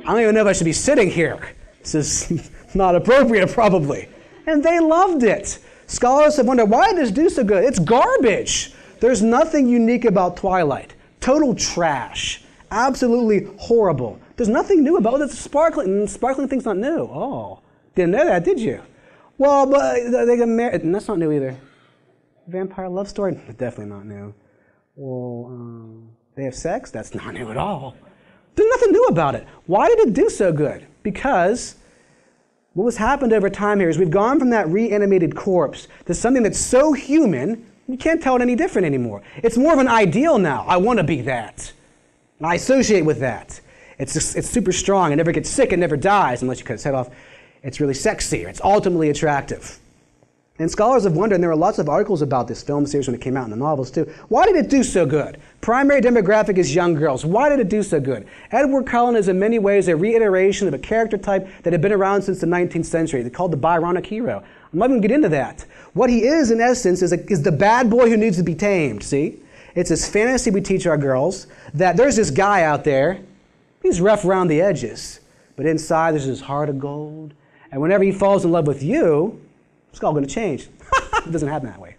I don't even know if I should be sitting here. This is not appropriate, probably. And they loved it. Scholars have wondered, why did this do so good? It's garbage. There's nothing unique about Twilight. Total trash. Absolutely horrible. There's nothing new about it. It's sparkling. Sparkling thing's not new. Oh, didn't know that, did you? Well, but they get married. And that's not new either. Vampire love story? Definitely not new. Well, they have sex? That's not new at all. There's nothing new about it. Why did it do so good? Because what has happened over time here is we've gone from that reanimated corpse to something that's so human, you can't tell it any different anymore. It's more of an ideal now. I want to be that. I associate with that. It's super strong. It never gets sick. It never dies unless you cut its head off. It's really sexy. It's ultimately attractive. And scholars have wondered, and there were lots of articles about this film series when it came out in the novels too, why did it do so good? Primary demographic is young girls. Why did it do so good? Edward Cullen is in many ways a reiteration of a character type that had been around since the 19th century. They're called the Byronic hero. I'm not going to get into that. What he is, in essence, is the bad boy who needs to be tamed, see? It's this fantasy we teach our girls that there's this guy out there, he's rough around the edges, but inside there's this heart of gold, and whenever he falls in love with you, it's all going to change. It doesn't happen that way,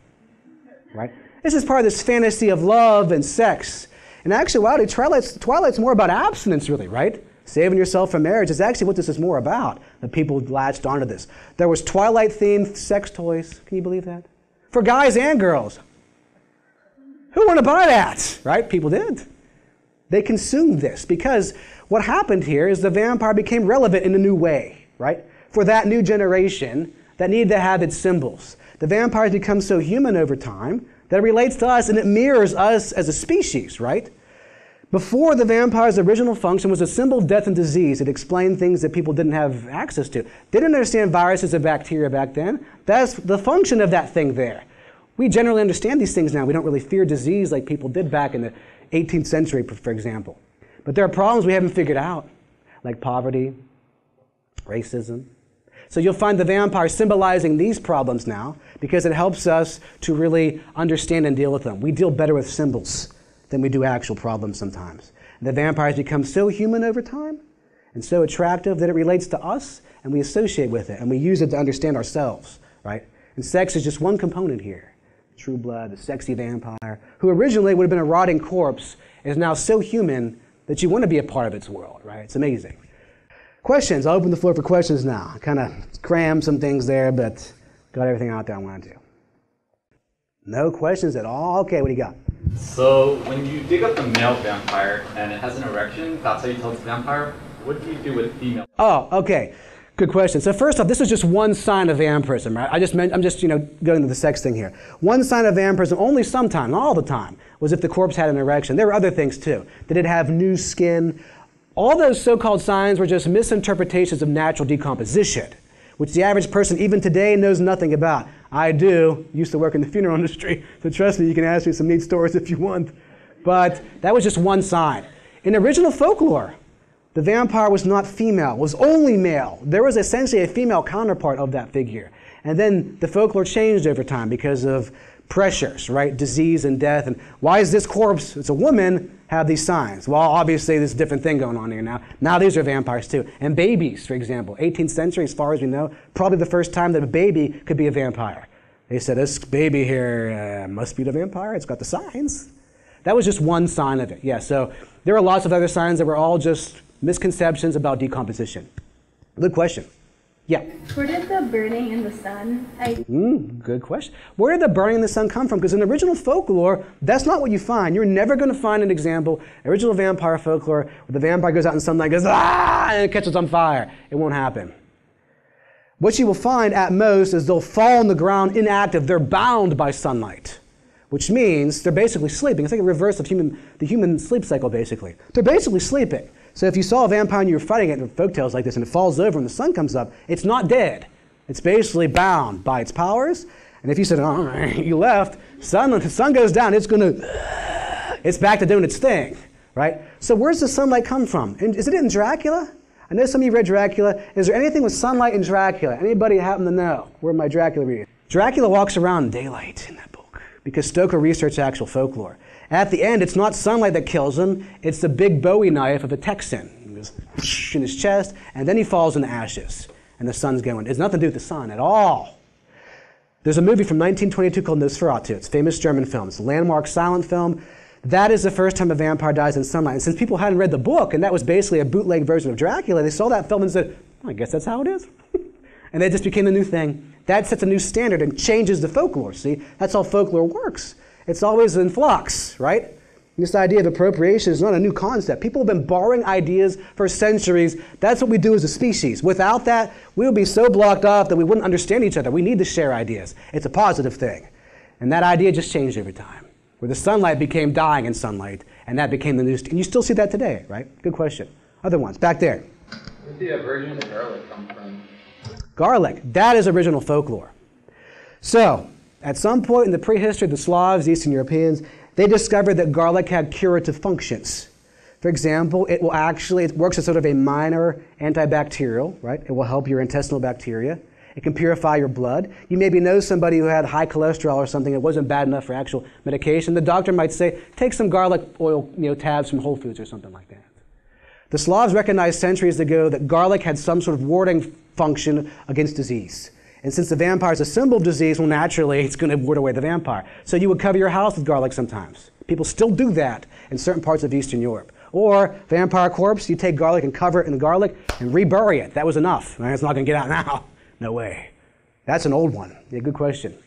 right? This is part of this fantasy of love and sex. In actuality, Twilight's more about abstinence, really, right? Saving yourself from marriage is actually what this is more about. The people latched onto this. There was Twilight-themed sex toys. Can you believe that? For guys and girls. Who want to buy that, right? People did. They consumed this because what happened here is the vampire became relevant in a new way, right? For that new generation that needed to have its symbols. The vampires become so human over time that it relates to us and it mirrors us as a species, right? Before, the vampire's original function was a symbol of death and disease. It explained things that people didn't have access to. They didn't understand viruses and bacteria back then. That's the function of that thing there. We generally understand these things now. We don't really fear disease like people did back in the 18th century, for example. But there are problems we haven't figured out, like poverty, racism. So you'll find the vampire symbolizing these problems now because it helps us to really understand and deal with them. We deal better with symbols than we do actual problems sometimes. The vampires become so human over time and so attractive that it relates to us and we associate with it and we use it to understand ourselves, right? And sex is just one component here. True blood, the sexy vampire, who originally would have been a rotting corpse, is now so human that you want to be a part of its world, right? It's amazing. Questions? I'll open the floor for questions now. I kind of crammed some things there, but got everything out there I wanted to. No questions at all? Okay, what do you got? So when you dig up the male vampire and it has an erection, that's how you tell it's a vampire. What do you do with female? Oh, okay. Good question. So first off, this is just one sign of vampirism, right? I'm just going to the sex thing here. One sign of vampirism, only sometimes, not all the time, was if the corpse had an erection. There were other things too. Did it have new skin? All those so-called signs were just misinterpretations of natural decomposition, which the average person even today knows nothing about. I do. Used to work in the funeral industry, so trust me, you can ask me some neat stories if you want. But that was just one sign. In original folklore, the vampire was not female, was only male. There was essentially a female counterpart of that figure. And then the folklore changed over time because of pressures, right? Disease and death. And why is this corpse, it's a woman, have these signs? Well, obviously there's a different thing going on here now. Now these are vampires too. And babies, for example, 18th century, as far as we know, probably the first time that a baby could be a vampire. They said, this baby here must be the vampire. It's got the signs. That was just one sign of it. Yeah, so there are lots of other signs that were all just misconceptions about decomposition. Good question. Yeah? Where did the burning in the sun? Good question. Where did the burning in the sun come from? Because in original folklore, that's not what you find. You're never going to find an example, original vampire folklore, where the vampire goes out in sunlight, goes, ah, and it catches on fire. It won't happen. What you will find at most is they'll fall on the ground inactive. They're bound by sunlight, which means they're basically sleeping. It's like a reverse of the human sleep cycle, basically. They're basically sleeping. So if you saw a vampire and you were fighting it in folktales like this and it falls over and the sun comes up, it's not dead. It's basically bound by its powers. And if you said, all right, you left, the sun goes down, it's back to doing its thing, right? So where's the sunlight come from? Is it in Dracula? I know some of you read Dracula. Is there anything with sunlight in Dracula? Anybody happen to know where my Dracula reading? Dracula walks around in daylight in that book because Stoker researched actual folklore. At the end, it's not sunlight that kills him, it's the big Bowie knife of a Texan. He goes in his chest, and then he falls into ashes. And the sun's going. It has nothing to do with the sun at all. There's a movie from 1922 called Nosferatu. It's a famous German film. It's a landmark silent film. That is the first time a vampire dies in sunlight. And since people hadn't read the book, and that was basically a bootleg version of Dracula, they saw that film and said, well, I guess that's how it is. And it just became the new thing. That sets a new standard and changes the folklore, see? That's how folklore works. It's always in flux, right? This idea of appropriation is not a new concept. People have been borrowing ideas for centuries. That's what we do as a species. Without that, we would be so blocked off that we wouldn't understand each other. We need to share ideas. It's a positive thing. And that idea just changed over time, where the sunlight became dying in sunlight, and that became the new, and you still see that today, right? Good question. Other ones, back there. Where's the version of garlic come from? Garlic, that is original folklore. So, at some point in the prehistory, the Slavs, Eastern Europeans, they discovered that garlic had curative functions. For example, it works as sort of a minor antibacterial, right? It will help your intestinal bacteria. It can purify your blood. You maybe know somebody who had high cholesterol or something that wasn't bad enough for actual medication. The doctor might say, take some garlic oil tabs from Whole Foods or something like that. The Slavs recognized centuries ago that garlic had some sort of warding function against disease. And since the vampire is a symbol of disease, well, naturally, it's going to ward away the vampire. So you would cover your house with garlic sometimes. People still do that in certain parts of Eastern Europe. Or vampire corpse, you take garlic and cover it in garlic and rebury it. That was enough. It's not going to get out now. No way. That's an old one. Yeah, good question.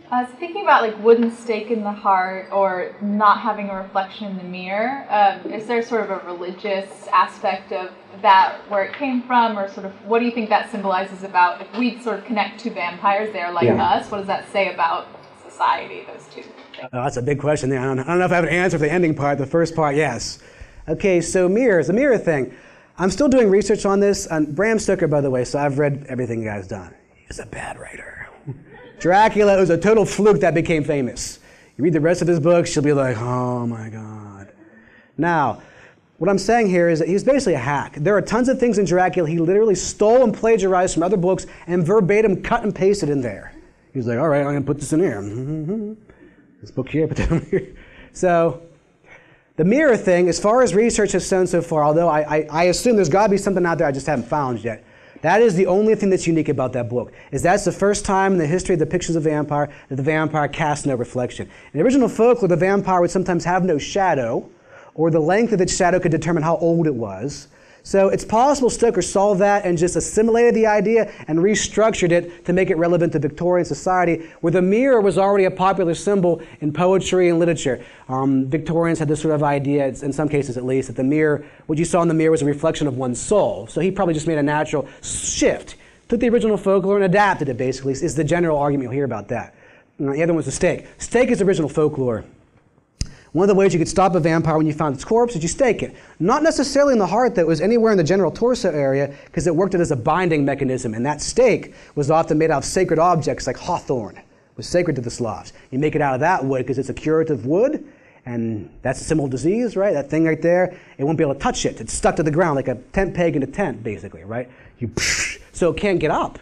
I was thinking about like wooden stake in the heart or not having a reflection in the mirror. Is there sort of a religious aspect of that where it came from, or sort of what do you think that symbolizes about if we sort of connect to vampires, they're like us, what does that say about society, those two things? That's a big question there. I don't know if I have an answer for the ending part. The first part, yes. Okay, so mirrors, the mirror thing. I'm still doing research on this. Bram Stoker, by the way, so I've read everything the guy's done. He's a bad writer. Dracula was a total fluke that became famous. You read the rest of his books, you'll be like, oh my God. Now, what I'm saying here is that he's basically a hack. There are tons of things in Dracula he literally stole and plagiarized from other books and verbatim cut and pasted in there. He's like, all right, I'm going to put this in here. This book here, put that in here. So, the mirror thing, as far as research has shown so far, although I assume there's got to be something out there I just haven't found yet, that is the only thing that's unique about that book, is that's the first time in the history of depictions of vampire that the vampire casts no reflection. In the original folklore, the vampire would sometimes have no shadow, or the length of its shadow could determine how old it was. So it's possible Stoker solved that and just assimilated the idea and restructured it to make it relevant to Victorian society, where the mirror was already a popular symbol in poetry and literature. Victorians had this sort of idea, in some cases at least, that the mirror, what you saw in the mirror was a reflection of one's soul. So he probably just made a natural shift, took the original folklore and adapted it, basically, is the general argument you'll hear about that. The other one was the stake. Stake is original folklore. One of the ways you could stop a vampire when you found its corpse is you stake it. Not necessarily in the heart, that was anywhere in the general torso area, because it worked as a binding mechanism. And that stake was often made out of sacred objects like hawthorn. It was sacred to the Slavs. You make it out of that wood because it's a curative wood, and that's a symbol of disease, right? That thing right there, it won't be able to touch it. It's stuck to the ground like a tent peg in a tent, basically, right? So it can't get up.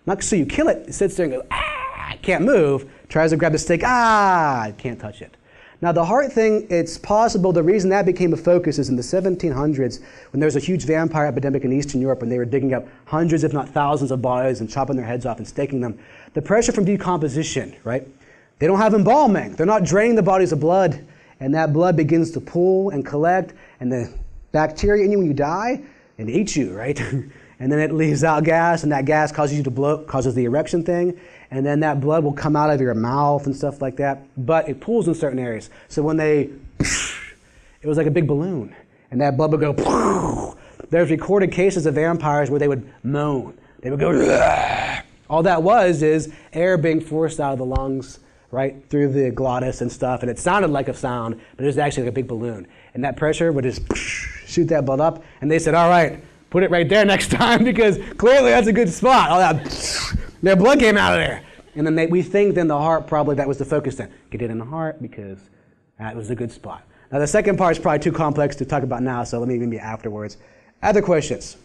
Not so you kill it, it sits there and goes, ah, it can't move. tries to grab the steak, can't touch it. Now the heart thing, it's possible the reason that became a focus is in the 1700s when there was a huge vampire epidemic in Eastern Europe when they were digging up hundreds if not thousands of bodies and chopping their heads off and staking them. The pressure from decomposition, right? They don't have embalming. They're not draining the bodies of blood, and that blood begins to pool and collect, and the bacteria in you when you die, it eats you, right? And then it leaves out gas, and that gas causes you to bloat, causes the erection thing, and then that blood will come out of your mouth and stuff like that, but it pools in certain areas. So when it was like a big balloon, and that blood would go, there's recorded cases of vampires where they would moan. They would go, all that is air being forced out of the lungs, right, through the glottis and stuff, and it sounded like a sound, but it was actually like a big balloon. And that pressure would just shoot that blood up, and they said, all right, put it right there next time because clearly that's a good spot. All that, their blood came out of there. And then we think then the heart, probably that was the focus then. Get it in the heart because that was a good spot. Now the second part is probably too complex to talk about now, so let me maybe afterwards. Other questions?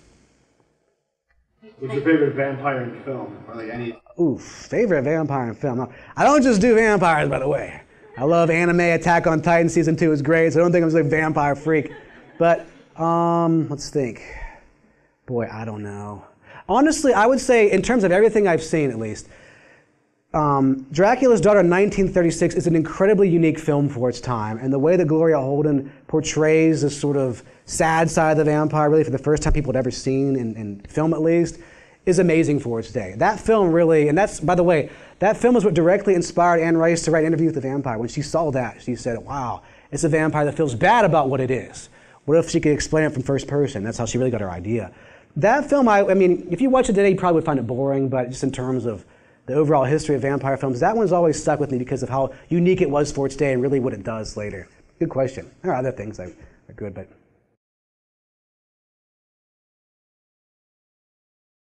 What's your favorite vampire in film? Or like any? Ooh, favorite vampire in film. I don't just do vampires, by the way. I love anime. Attack on Titan Season 2 is great, so I don't think I'm just a vampire freak. But let's think. Boy, I don't know. Honestly, I would say, in terms of everything I've seen at least, Dracula's Daughter 1936 is an incredibly unique film for its time, and the way that Gloria Holden portrays this sort of sad side of the vampire, really for the first time people had ever seen in film at least, is amazing for its day. That film really, and that's, by the way, that film is what directly inspired Anne Rice to write Interview with the Vampire. When she saw that, she said, wow, it's a vampire that feels bad about what it is. What if she could explain it from first person? That's how she really got her idea. That film, I mean, if you watch it today, you probably would find it boring, but just in terms of the overall history of vampire films, that one's always stuck with me because of how unique it was for its day and really what it does later. Good question. There are other things that are good, but